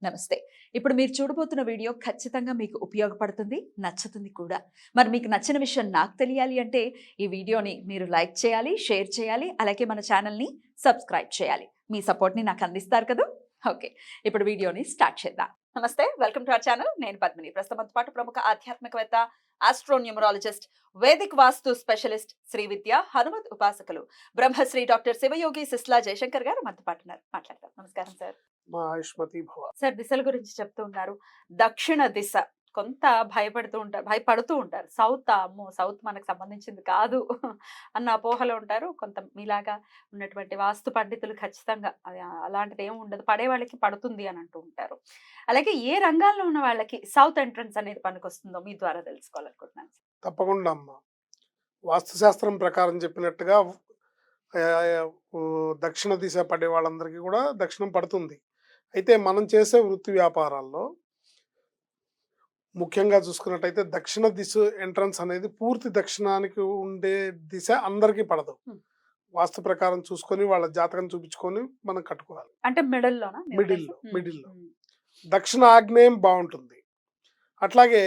నమస్తే. ఇప్పుడు మీరు చూడబోతున్న వీడియో ఖచ్చితంగా మీకు ఉపయోగపడుతుంది, నచ్చుతుంది కూడా. మరి మీకు నచ్చిన విషయం నాకు తెలియాలి అంటే ఈ వీడియోని మీరు లైక్ చేయాలి, షేర్ చేయాలి, అలాగే మన ఛానల్‌ని సబ్స్క్రైబ్ చేయాలి. మీ సపోర్ట్‌ని నాకు అందిస్తారు కదూ! ఓకే. ఇప్పుడు వీడియోని స్టార్ట్ చేద్దాం. నమస్తే. Welcome to our channel. నేను పద్మిని. ప్రస్తుతం మనతో పాటు ప్రముఖ ఆధ్యాత్మికవేత్త, ఆస్ట్రోన్యూమరాలజిస్ట్, వేదిక్ వాస్తు స్పెషలిస్ట్, శ్రీ విద్య హనుమత్ ఉపాసకులు, బ్రహ్మశ్రీ డాక్టర్ శివయోగి సిస్లా జయశంకర్ గారు మనతో పాటు ఉన్నారు. మాట్లాడదాం. నమస్కారం సార్. మా ఆయుష్మతి భవ. సార్, దిశల గురించి చెప్తూ ఉన్నారు. దక్షిణ దిశ కొంత భయపడుతూ ఉంటారు. సౌత్ అమ్మో! సౌత్ మనకు సంబంధించింది కాదు అన్న అపోహలో ఉంటారు. కొంత మీలాగా ఉన్నటువంటి వాస్తు పండితులు ఖచ్చితంగా అలాంటిది ఏమి ఉండదు. పడే వాళ్ళకి పడుతుంది అని అంటూ ఉంటారు. అలాగే ఏ రంగాల్లో ఉన్న వాళ్ళకి సౌత్ ఎంట్రన్స్ అనేది పనికొస్తుందో మీ ద్వారా తెలుసుకోవాలనుకుంటున్నాను. తప్పకుండా అమ్మ. వాస్తుశాస్త్రం ప్రకారం చెప్పినట్టుగా దక్షిణ దిశ పడే వాళ్ళందరికీ కూడా దక్షిణం పడుతుంది. అయితే మనం చేసే వృత్తి వ్యాపారాల్లో ముఖ్యంగా చూసుకున్నట్టయితే దక్షిణ దిశ ఎంట్రన్స్ అనేది పూర్తి దక్షిణానికి ఉండే దిశ అందరికీ పడదు. వాస్తు ప్రకారం చూసుకొని వాళ్ళ జాతకం చూపించుకొని మనం కట్టుకోవాలి. అంటే మిడిల్లో దక్షిణ ఆగ్నేయం బాగుంటుంది. అట్లాగే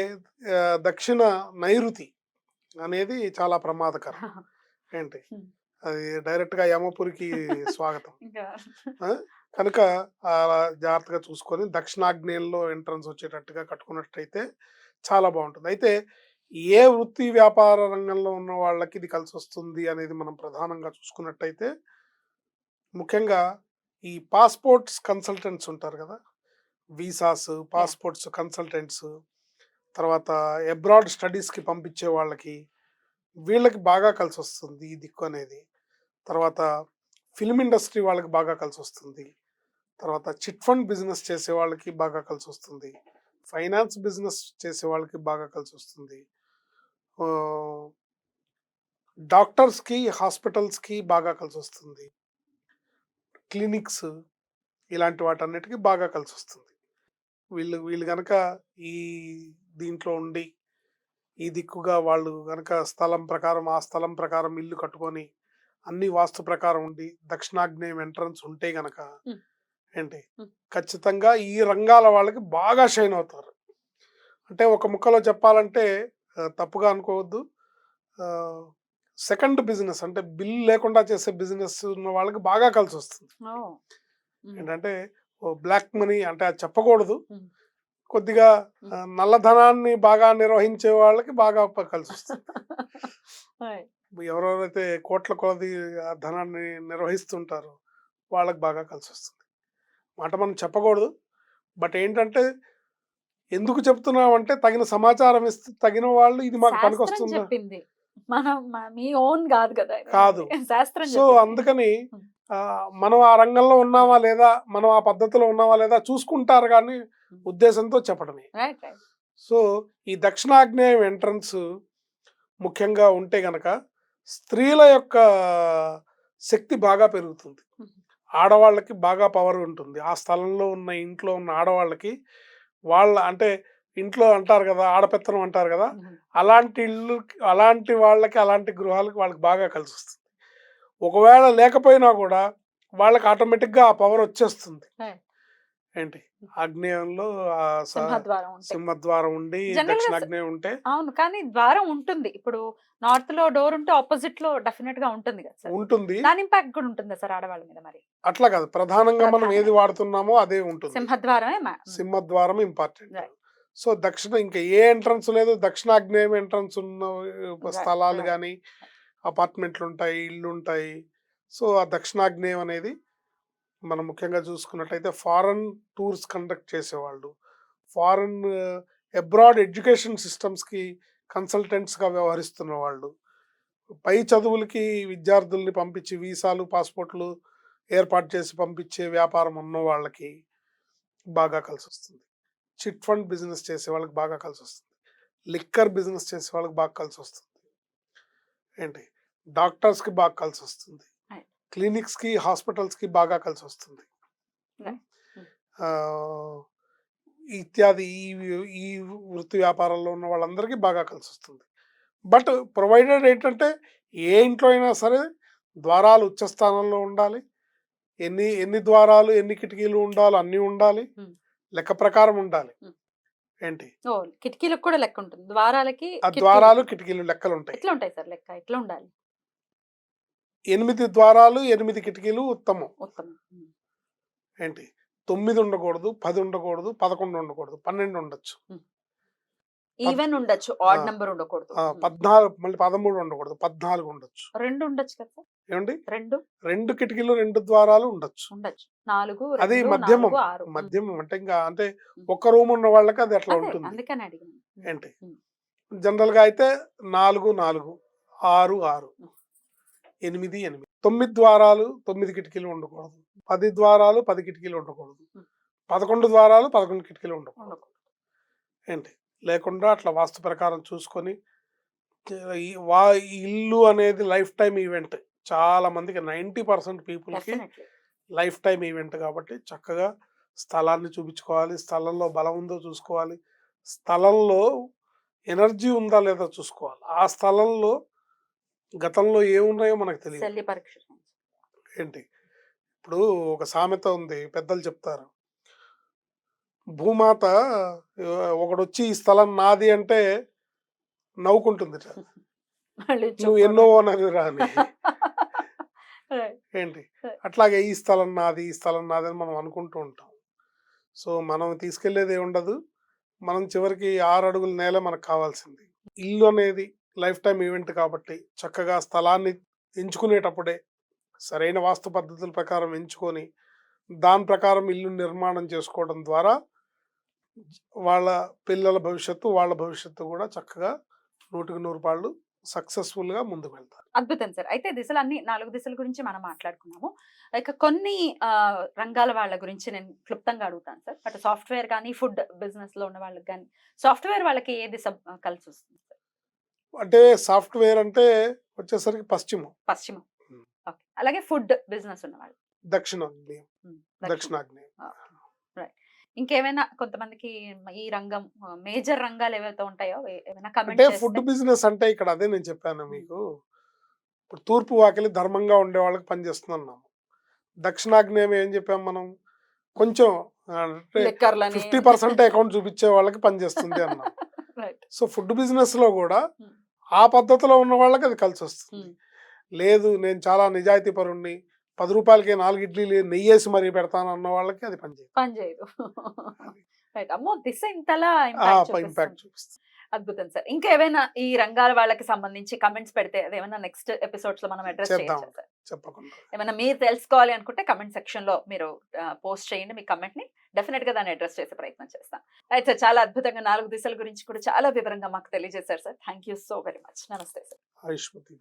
దక్షిణ నైరుతి అనేది చాలా ప్రమాదకరం. ఏంటి అది డైరెక్ట్ గా యమపురికి స్వాగతం. కనుక జాగ్రత్తగా చూసుకొని దక్షిణాగ్నేయంలో ఎంట్రన్స్ వచ్చేటట్టుగా కట్టుకున్నట్టయితే చాలా బాగుంటుంది. అయితే ఏ వృత్తి వ్యాపార రంగంలో ఉన్న వాళ్ళకి ఇది కలిసి వస్తుంది అనేది మనం ప్రధానంగా చూసుకున్నట్టయితే ముఖ్యంగా ఈ పాస్పోర్ట్స్ కన్సల్టెంట్స్ ఉంటారు కదా, వీసాస్, పాస్పోర్ట్స్ కన్సల్టెంట్స్, తర్వాత అబ్రాడ్ స్టడీస్కి పంపించే వాళ్ళకి వీళ్ళకి బాగా కలిసి వస్తుంది ఈ దిక్కు అనేది. తర్వాత ఫిల్మ్ ఇండస్ట్రీ వాళ్ళకి బాగా కలిసి వస్తుంది. తర్వాత చిట్ ఫండ్ బిజినెస్ చేసే వాళ్ళకి బాగా కలిసి వస్తుంది. ఫైనాన్స్ బిజినెస్ చేసే వాళ్ళకి బాగా కలిసి వస్తుంది. డాక్టర్స్కి, హాస్పిటల్స్కి బాగా కలిసి వస్తుంది. క్లినిక్స్ ఇలాంటి వాటన్నిటికీ బాగా కలిసి వస్తుంది. వీళ్ళు కనుక ఈ దీంట్లో ఉండి ఈ దిక్కుగా వాళ్ళు కనుక ఆ స్థలం ప్రకారం ఇల్లు కట్టుకొని అన్ని వాస్తు ప్రకారం ఉండి దక్షిణాగ్నేయం ఎంట్రన్స్ ఉంటే గనక ఏంటి ఖచ్చితంగా ఈ రంగాల వాళ్ళకి బాగా షైన్ అవుతారు. అంటే ఒక ముక్కలో చెప్పాలంటే తప్పుగా అనుకోవద్దు, సెకండ్ బిజినెస్ అంటే బిల్ లేకుండా చేసే బిజినెస్ ఉన్న వాళ్ళకి బాగా కలిసి వస్తుంది. ఏంటంటే బ్లాక్ మనీ అంటే అది చెప్పకూడదు, కొద్దిగా నల్లధనాన్ని బాగా నిర్వహించే వాళ్ళకి బాగా కలిసి వస్తుంది. ఎవరెవరైతే కోట్ల కొలది ధనాన్ని నిర్వహిస్తుంటారో వాళ్ళకి బాగా కలిసి వస్తుంది. మాట మనం చెప్పకూడదు, బట్ ఏంటంటే ఎందుకు చెప్తున్నామంటే తగిన సమాచారం ఇస్తే తగిన వాళ్ళు ఇది మాకు పనికొస్తుంది కాదు. సో అందుకని మనం ఆ రంగంలో ఉన్నావా లేదా, మనం ఆ పద్ధతిలో ఉన్నావా లేదా చూసుకుంటారు కానీ ఉద్దేశంతో చెప్పడమే. సో ఈ దక్షిణాగ్నేయం ఎంట్రన్స్ ముఖ్యంగా ఉంటే గనక స్త్రీల యొక్క శక్తి బాగా పెరుగుతుంది. ఆడవాళ్ళకి బాగా పవర్ ఉంటుంది. ఆ స్థలంలో ఉన్న ఇంట్లో ఉన్న ఆడవాళ్ళకి వాళ్ళ అంటే ఇంట్లో అంటారు కదా, ఆడపెత్తనం అంటారు కదా, అలాంటి ఇల్లు అలాంటి వాళ్ళకి అలాంటి గృహాలకి వాళ్ళకి బాగా కలిసి వస్తుంది. ఒకవేళ లేకపోయినా కూడా వాళ్ళకి ఆటోమేటిక్గా ఆ పవర్ వచ్చేస్తుంది. ఏంటి ఆగ్నేయంలో సింహద్వారం ఉండి దక్షిణాగ్నేయం ఉంటే అవును, కానీ ద్వారం ఉంటుంది. ఇప్పుడు నార్త్ లో డోర్ ఉంటే ఆపోజిట్ లో డెఫినెట్ గా ఉంటుంది కదా, ఉంటుంది. దాని ఇంపాక్ట్ కూడా ఉంటుంది సార్ ఆడవాళ్ళ మీద. మరి అట్లా కాదు, ప్రధానంగా మనం ఏది వాడుతున్నామో అదే ఉంటుంది. సింహద్వారం ఇంపార్టెంట్. సో దక్షిణ ఇంకా ఏ ఎంట్రన్స్ లేదు, దక్షిణాగ్నేయం ఎంట్రన్స్ ఉన్న స్థలాలు కానీ అపార్ట్మెంట్లు ఉంటాయి, ఇళ్ళు ఉంటాయి. సో ఆ దక్షిణాగ్నేయం అనేది మనం ముఖ్యంగా చూసుకున్నట్లయితే ఫారెన్ టూర్స్ కండక్ట్ చేసేవాళ్ళు, ఫారెన్ అబ్రాడ్ ఎడ్యుకేషన్ సిస్టమ్స్కి కన్సల్టెంట్స్గా వ్యవహరిస్తున్న వాళ్ళు, పై చదువులకి విద్యార్థుల్ని పంపించి వీసాలు, పాస్పోర్ట్లు ఏర్పాటు చేసి పంపించే వ్యాపారం ఉన్న వాళ్ళకి బాగా కలిసి వస్తుంది. చిట్ ఫండ్ బిజినెస్ చేసే వాళ్ళకి బాగా కలిసి వస్తుంది. లిక్కర్ బిజినెస్ చేసే వాళ్ళకి బాగా కలిసి వస్తుంది. ఏంటి డాక్టర్స్కి బాగా కలిసి వస్తుంది. క్లినిక్స్కి, హాస్పిటల్స్కి బాగా కలిసి వస్తుంది. ఇత్యాది ఈ వృత్తి వ్యాపారంలో ఉన్న వాళ్ళందరికీ బాగా కలిసి వస్తుంది. బట్ ప్రొవైడెడ్ ఏంటంటే ఏ ఇంట్లో అయినా సరే ద్వారాలు ఉచ్చస్థానంలో ఉండాలి. ఎన్ని ద్వారాలు, ఎన్ని కిటికీలు ఉండాలో అన్నీ ఉండాలి. లెక్క ప్రకారం ఉండాలి. ఉమ్. ఏంటి ఓ కిటికీలకు కూడా లెక్క ఉంటుంది, ద్వారాలకి ఆ కిటికీలు. ద్వారాలు కిటికీలు లెక్కలు ఉంటాయి. ఎట్లా ఉంటాయి సార్ లెక్క, ఎట్లా ఉండాలి? 8 ద్వారాలు 8 కిటికీలు ఉత్తమం. ఉత్తమం. ఉమ్. ఏంటి 9 ఉండకూడదు, 10 ఉండకూడదు, 11 ఉండకూడదు, 12 ఉండొచ్చు. ఈవెన్ ఉండొచ్చు, ఆడ్ ఆ, నెంబర్ ఉండకూడదు. 14 మళ్ళీ 13 ఉండకూడదు, 14 ఉండొచ్చు. రెండు ఉండొచ్చు కదా సార్? ఏమండి రెండు 2 కిటికీలు 2 ద్వారాలు ఉండొచ్చు. ఉండొచ్చు. 4, అది 2, మధ్యమం 4, 6. మధ్యమం అంటే ఇంకా అంటే ఒక్క రూమ్ ఉన్న వాళ్ళకి అది అట్లా అదే ఉంటుంది. అందుకని అడిగాను. ఏంటి ఉమ్. జనరల్ గా అయితే 4 4 6 6 8 8 9 ద్వారాలు 9 కిటికీలు ఉండకూడదు, 10 ద్వారాలు 10 కిటికీలు ఉండకూడదు, 11 ద్వారాలు 11 కిటికీలు ఉండకూడదు. ఉండకూడదు. ఏంటి లేకుండా అట్లా వాస్తు ప్రకారం చూసుకొని ఈ ఇల్లు అనేది లైఫ్ టైం ఈవెంట్. చాలా మందికి 90% పీపుల్కి Definitely. లైఫ్ టైం ఈవెంట్ కాబట్టి చక్కగా స్థలాన్ని చూపించుకోవాలి, స్థలంలో బలం ఉందో చూసుకోవాలి, స్థలంలో ఎనర్జీ ఉందా లేదా చూసుకోవాలి, ఆ స్థలంలో గతంలో ఏమున్నాయో మనకు తెలియదు. శల్య పరీక్ష. ఏంటి ఇప్పుడు ఒక సామెత ఉంది, పెద్దలు చెప్తారు, భూమాత ఒకడొచ్చి ఈ స్థలం నాది అంటే నవ్వుకుంటుంది, మళ్ళీ నువ్వు ఎన్నో ఓనర్ రాని. Right. ఏంటి అట్లాగే ఈ స్థలం నాది ఈ స్థలం నాది అని మనం అనుకుంటూ ఉంటాం. సో మనం తీసుకెళ్లేది ఏముండదు, మనం చివరికి 6 అడుగుల నేల మనకు కావాల్సింది. ఇల్లు అనేది లైఫ్ టైం ఈవెంట్ కాబట్టి చక్కగా స్థలాన్ని ఎంచుకునేటప్పుడే సరైన వాస్తు పద్ధతుల ప్రకారం ఎంచుకొని దాని ప్రకారం ఇల్లు నిర్మాణం చేసుకోవడం ద్వారా వాళ్ళ పిల్లల భవిష్యత్తు వాళ్ళ భవిష్యత్తు కూడా చక్కగా 100కి 100 పాళ్ళు సక్సెస్ఫుల్గా ముందుకు వెళ్తారు. అద్భుతం సార్. అయితే దిశలు అన్ని 4 దిశల గురించి మనం మాట్లాడుకున్నాము. ఇక కొన్ని రంగాల వాళ్ళ గురించి నేను క్లుప్తంగా అడుగుతాను సార్. అటు సాఫ్ట్వేర్ కానీ ఫుడ్ బిజినెస్ లో ఉన్న వాళ్ళకి కానీ, సాఫ్ట్వేర్ వాళ్ళకి ఏ దిశ కలిసి వస్తుంది సార్? అంటే సాఫ్ట్వేర్ అంటే వచ్చేసరికి పశ్చిమం, పశ్చిమం. ఓకే. అలాగే ఫుడ్ బిజినెస్ ఉన్న వాళ్ళు దక్షిణాగ్నేయం, దక్షిణాగ్నేయం. ఇంకేమైనా కొంతమందికి ఈ రంగం మేజర్ రంగాలు ఏవైతే ఉంటాయో ఏమైనా అంటే కమెంట్ ఫుడ్ బిజినెస్ అంటే ఇక్కడ అదే నేను చెప్పాను మీకు. ఇప్పుడు తూర్పు వాకిలి ధర్మంగా ఉండే వాళ్ళకి పనిచేస్తున్నాం. దక్షిణాగ్నేయం ఏం చెప్పాం మనం, కొంచెం అంటే 50% అకౌంట్ చూపించే వాళ్ళకి పనిచేస్తుంది అన్నాం. సో ఫుడ్ బిజినెస్ లో కూడా ఆ పద్ధతిలో ఉన్న వాళ్ళకి అది కలిసి వస్తుంది. లేదు నేను చాలా నిజాయితీ పరుణ్ణి, 10 రూపాయలకి 4 ఇడ్లీలు నెయ్యేసి మరీ పెడతాను అన్న వాళ్ళకి అది పనిచేయదు. అమ్మో దిశ ఇంతలా ఇంపాక్ట్ చూపిస్తుంది. అద్భుతం సార్. ఇంకా ఏమైనా ఈ రంగాల వాళ్ళకి సంబంధించి కమెంట్స్ పెడితే అదేమైనా నెక్స్ట్ ఎపిసోడ్స్ లో మనం అడ్రస్ చేయొచ్చు సార్? చెప్పకుండా ఏమైనా మీరు తెలుసుకోవాలి అనుకుంటే కమెంట్ సెక్షన్ లో మీరు పోస్ట్ చేయండి మీ కమెంట్ ని, డెఫినెట్ గా దాన్ని అడ్రస్ చేసే ప్రయత్నం చేస్తాం. అయితే సార్ చాలా అద్భుతంగా 4 దిశల గురించి కూడా చాలా వివరంగా మాకు తెలియజేశారు sir. Thank you so very much. నమస్తే సార్. ఆయుష్మతి.